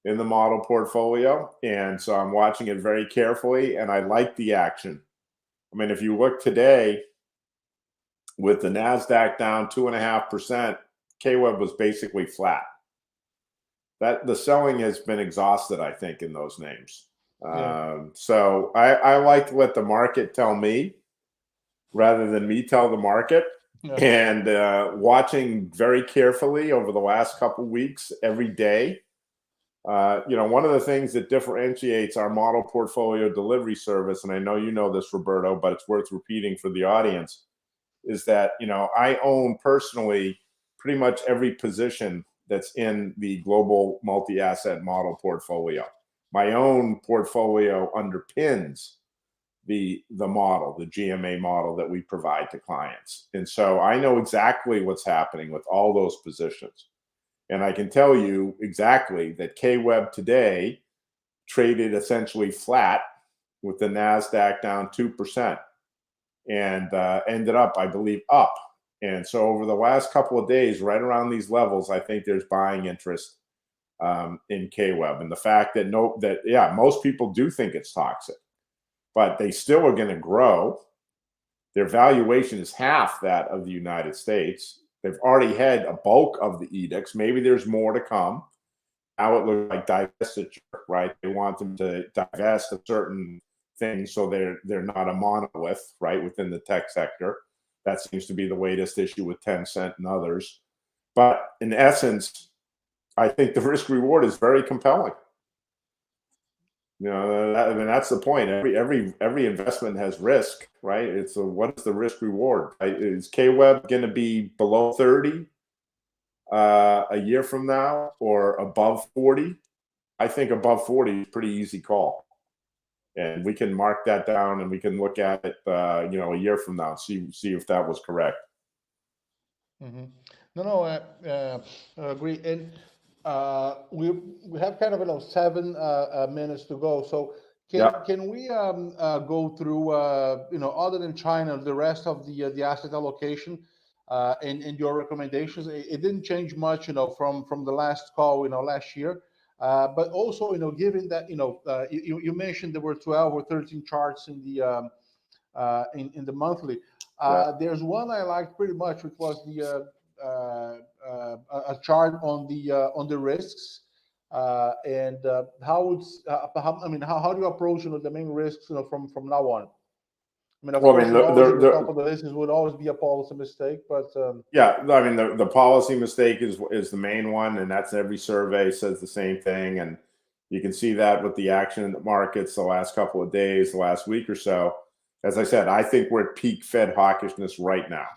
in the model portfolio, and so I'm watching it very carefully, and I like the action. I mean, if you look today with the Nasdaq down 2.5%, K-Web was basically flat. That the selling has been exhausted, I think, in those names. Yeah. So I like to let the market tell me rather than me tell the market. Yeah. And watching very carefully over the last couple weeks, every day. One of the things that differentiates our model portfolio delivery service, and I know you know this, Roberto, but it's worth repeating for the audience, is that I own personally pretty much every position that's in the global multi-asset model portfolio. My own portfolio underpins the model, the GMA model that we provide to clients. And so I know exactly what's happening with all those positions. And I can tell you exactly that K-Web today traded essentially flat with the NASDAQ down 2% and ended up, I believe, up. And so over the last couple of days, right around these levels, I think there's buying interest in K-Web. And the fact that most people do think it's toxic, but they still are going to grow. Their valuation is half that of the United States. They've already had a bulk of the edicts. Maybe there's more to come. Now it looks like divestiture, right? They want them to divest of certain things so they're not a monolith, right, within the tech sector. That seems to be the latest issue with Tencent and others. But in essence, I think the risk reward is very compelling. I mean, that's the point. Every investment has risk, right? It's what is the risk reward? Right? Is K-Web going to be below 30 a year from now or above 40? I think above 40 is a pretty easy call, and we can mark that down and we can look at it, a year from now, see if that was correct. Mm-hmm. No, I agree. And we have kind of 7 minutes to go. So Yeah, can we go through other than China, the rest of the asset allocation and your recommendations? It didn't change much, from the last call, last year. But also, given that you mentioned there were 12 or 13 charts in the monthly. yeah. There's one I liked pretty much, which was a chart on the risks and how it's how do you approach the main risks from now on. I mean, of Well, I course, mean, always in the top of the list would always be a policy mistake, but yeah, I mean, the policy mistake is the main one, and that's every survey says the same thing, and you can see that with the action in the markets the last couple of days, the last week or so. As I said, I think we're at peak Fed hawkishness right now.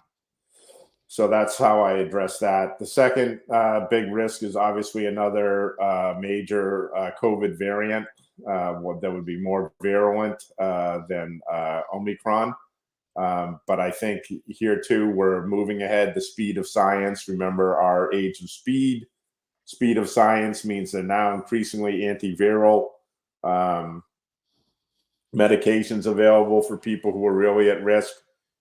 So that's how I address that. The second big risk is obviously another major COVID variant that would be more virulent than Omicron. But I think here too, we're moving ahead. The speed of science. Remember our age of speed. Speed of science means they're now increasingly antiviral medications available for people who are really at risk.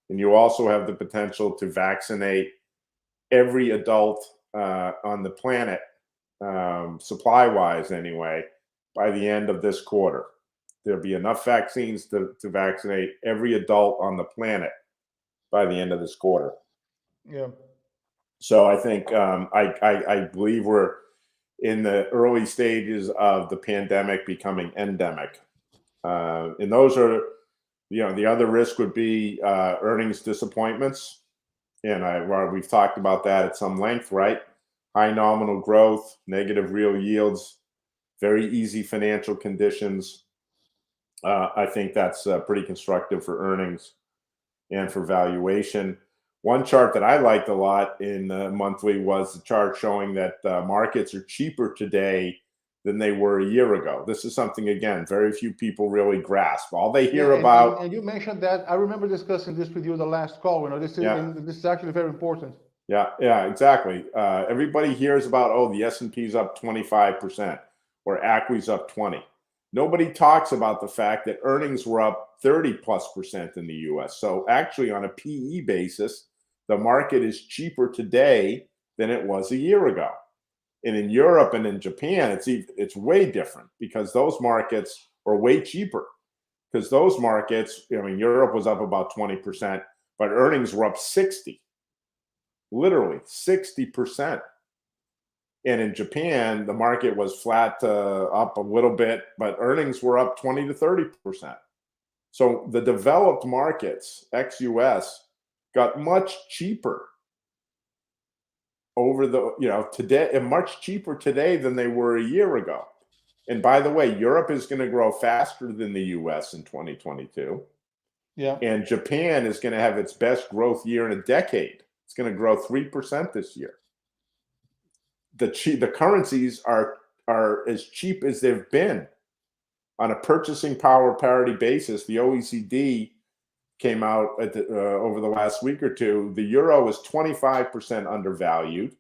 And you also have the potential to vaccinate every adult on the planet, supply-wise anyway, by the end of this quarter. There'll be enough vaccines to vaccinate every adult on the planet by the end of this quarter. yeah. So I think I believe we're in the early stages of the pandemic becoming endemic. And those are, the other risk would be earnings disappointments. And we've talked about that at some length, right? High nominal growth, negative real yields, very easy financial conditions. I think that's pretty constructive for earnings and for valuation. One chart that I liked a lot in the monthly was the chart showing that markets are cheaper today than they were a year ago. This is something, again, very few people really grasp. All they Yeah, hear about, and you mentioned that. I remember discussing this with you in the last call. yeah, This is actually very important. yeah, exactly. Everybody hears about, oh, the S&P's up 25% or ACWI's up 20. Nobody talks about the fact that earnings were up 30+% in the US. So actually, on a PE basis, the market is cheaper today than it was a year ago. And in Europe and in Japan, it's way different because those markets are way cheaper. Because those markets, I mean, Europe was up about 20%, but earnings were up 60, literally 60%. And in Japan, the market was flat to up a little bit, but earnings were up 20 to 30%. So the developed markets, ex-US, got much cheaper over the, today, and much cheaper today than they were a year ago. And by the way, Europe is going to grow faster than the US in 2022. Yeah. And Japan is going to have its best growth year in a decade. It's going to grow 3% this year. The currencies are as cheap as they've been. On a purchasing power parity basis, the OECD came out over the last week or two. The euro is 25% undervalued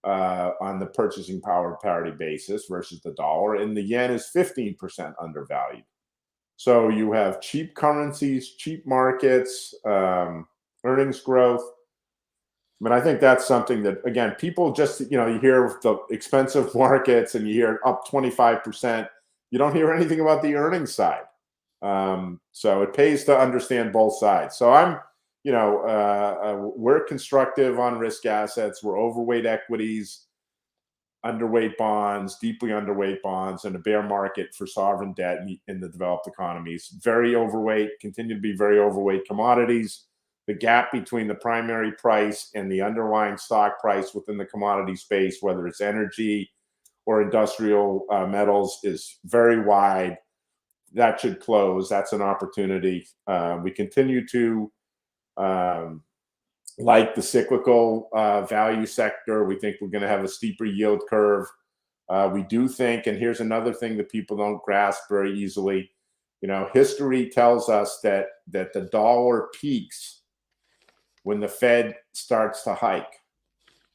on the purchasing power parity basis versus the dollar, and the yen is 15% undervalued. So you have cheap currencies, cheap markets, earnings growth. I mean, I think that's something that, again, people just, you hear the expensive markets and you hear up 25%. You don't hear anything about the earnings side. So it pays to understand both sides. So we're constructive on risk assets. We're overweight equities, underweight bonds, deeply underweight bonds, and a bear market for sovereign debt in the developed economies. Very overweight, continue to be very overweight commodities. The gap between the primary price and the underlying stock price within the commodity space, whether it's energy or industrial metals, is very wide. That should close. That's an opportunity. We continue to like the cyclical value sector. We think we're going to have a steeper yield curve. We do think, and here's another thing that people don't grasp very easily, history tells us that the dollar peaks when the Fed starts to hike.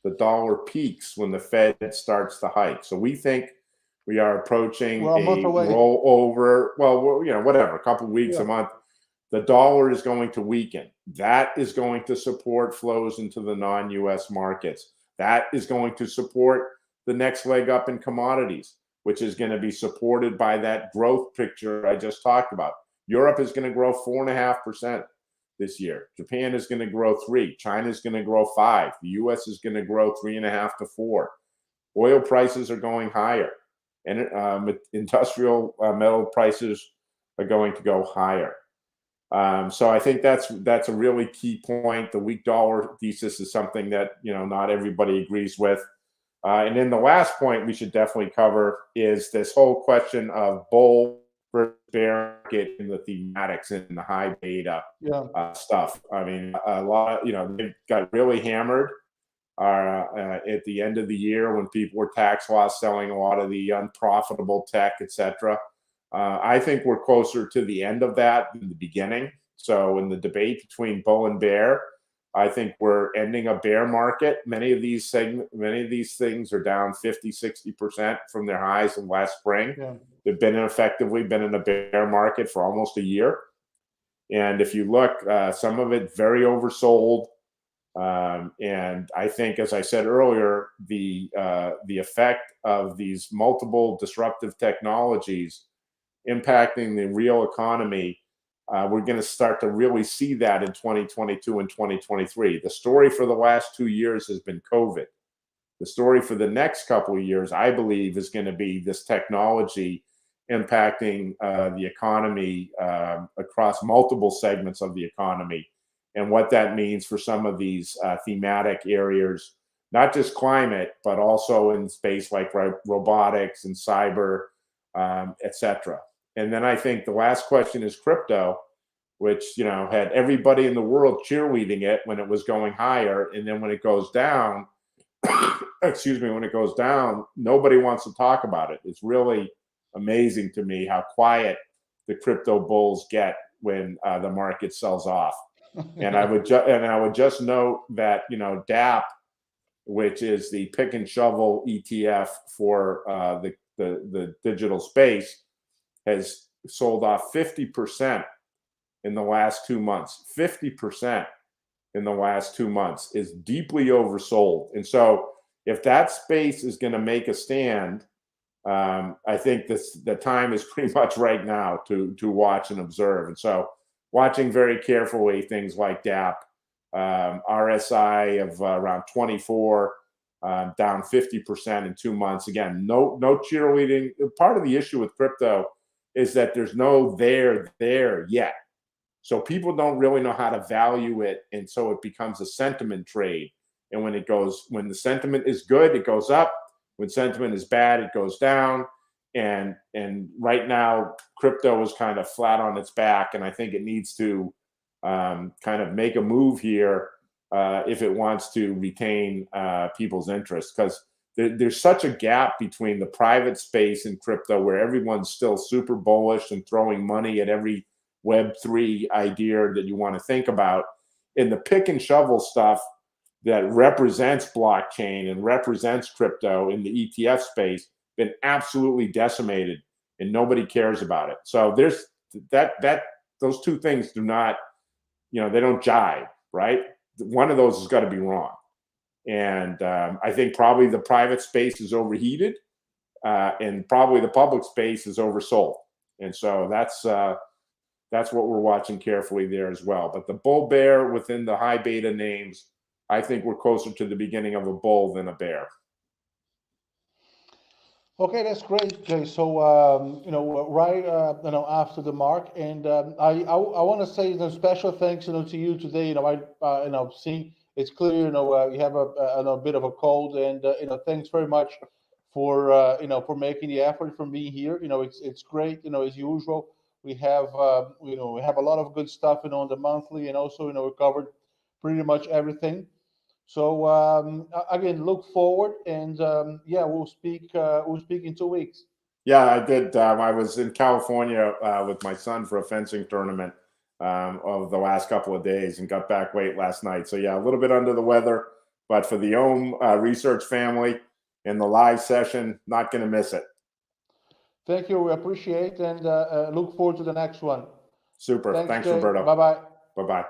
The dollar peaks when the Fed starts to hike. So we think we are approaching We're a month a away. rollover. Well, whatever, a couple of weeks, Yeah. a month. The dollar is going to weaken. That is going to support flows into the non-US markets. That is going to support the next leg up in commodities, which is going to be supported by that growth picture I just talked about. Europe is going to grow 4.5% this year. Japan is going to grow 3%. China is going to grow 5%. The US is going to grow 3.5 to 4%. Oil prices are going higher, and industrial metal prices are going to go higher. So I think that's a really key point. The weak dollar thesis is something that not everybody agrees with. And then the last point we should definitely cover is this whole question of bull versus bear market in the thematics and the high beta stuff. I mean, a lot they got really hammered at the end of the year when people were tax loss selling a lot of the unprofitable tech, etc. I think we're closer to the end of that than the beginning. So in the debate between bull and bear, I think we're ending a bear market. Many of these things are down 50, 60% from their highs of last spring. Yeah. They've effectively been in a bear market for almost a year. And if you look, some of it very oversold. And I think, as I said earlier, the effect of these multiple disruptive technologies impacting the real economy, we're going to start to really see that in 2022 and 2023. The story for the last 2 years has been COVID. The story for the next couple of years, I believe, is going to be this technology impacting the economy across multiple segments of the economy, and what that means for some of these thematic areas, not just climate, but also in space like robotics and cyber, etc. And then I think the last question is crypto, which had everybody in the world cheerleading it when it was going higher, and then when it goes down, excuse me, when it goes down, nobody wants to talk about it. It's really amazing to me how quiet the crypto bulls get when the market sells off. And I would just note that, you know, DAP, which is the pick and shovel ETF for the digital space, has sold off 50% in the last 2 months. 50% in the last 2 months is deeply oversold. And so if that space is going to make a stand, I think the time is pretty much right now to watch and observe. And so watching very carefully things like DAP, RSI of around 24, down 50% in 2 months. Again, no cheerleading. Part of the issue with crypto is that there's no there yet. So people don't really know how to value it, and so it becomes a sentiment trade. And when the sentiment is good, it goes up. When sentiment is bad, it goes down. And right now, crypto is kind of flat on its back, and I think it needs to kind of make a move here if it wants to retain people's interest, because there's such a gap between the private space and crypto, where everyone's still super bullish and throwing money at every Web3 idea that you want to think about, in the pick and shovel stuff that represents blockchain and represents crypto in the ETF space, been absolutely decimated, and nobody cares about it. So there's those two things do not, you know, they don't jive, right? One of those has got to be wrong. And I think probably the private space is overheated, and probably the public space is oversold. And so that's what we're watching carefully there as well. But the bull bear within the high beta names, I think we're closer to the beginning of a bull than a bear. Okay, that's great, Jay. So, you know, right, you know, after the mark, and I want to say the special thanks, you know, to you today. You know, you know, see, it's clear, you know, you have a bit of a cold, and you know, thanks very much for you know, for making the effort from being here. You know, it's great. You know, as usual, we have you know, we have a lot of good stuff, you know, on the monthly, and also, you know, we covered pretty much everything. So again, look forward, and yeah, we'll speak in 2 weeks. Yeah, I did. I was in California with my son for a fencing tournament of the last couple of days, and got back late last night. So yeah, a little bit under the weather, but for the Ohm Research family and the live session, not going to miss it. Thank you. We appreciate, and look forward to the next one. Super. Thanks, Thanks, Jay. Roberto. Bye bye. Bye-bye.